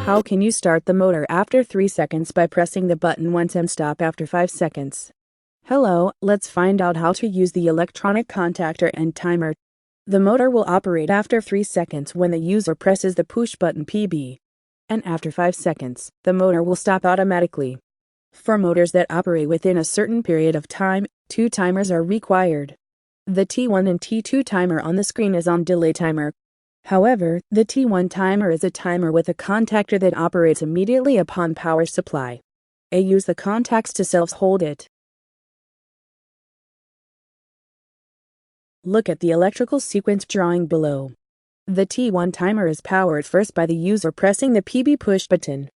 How can you start the motor after 3 seconds by pressing the button once and stop after 5 seconds? Hello, let's find out how to use the electronic contactor and timer. The motor will operate after 3 seconds when the user presses the push button PB. And after 5 seconds, the motor will stop automatically. For motors that operate within a certain period of time, 2 timers are required. The T1 and T2 timer on the screen is on delay timer. However, the T1 timer is a timer with a contactor that operates immediately upon power supply. Use the contacts to self-hold it. Look at the electrical sequence drawing below. The T1 timer is powered first by the user pressing the PB push button.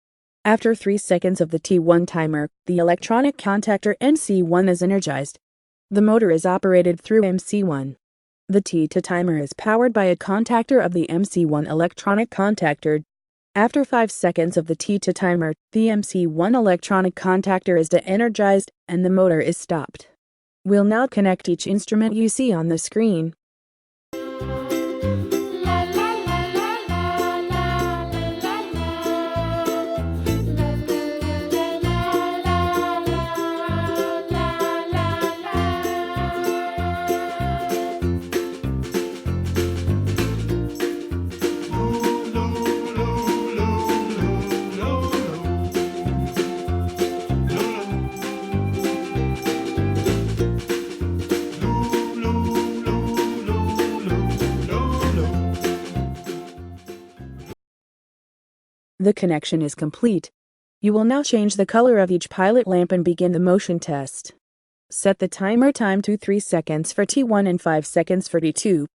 After 3 seconds of the T1 timer, the electronic contactor MC1 is energized. The motor is operated through MC1. The T2 timer is powered by a contactor of the MC1 electronic contactor. After 5 seconds of the T2 timer, the MC1 electronic contactor is de-energized and the motor is stopped. We'll now connect each instrument you see on the screen. The connection is complete. You will now change the color of each pilot lamp and begin the motion test. Set the timer time to 3 seconds for T1 and 5 seconds for T2.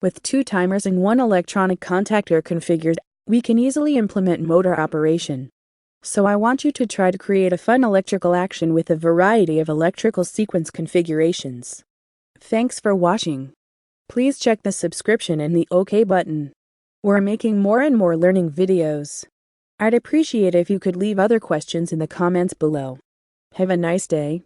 With 2 timers and 1 electronic contactor configured, we can easily implement motor operation. So I want you to try to create a fun electrical action with a variety of electrical sequence configurations. Thanks for watching. Please check the subscription and the OK button. We're making more and more learning videos. I'd appreciate if you could leave other questions in the comments below. Have a nice day.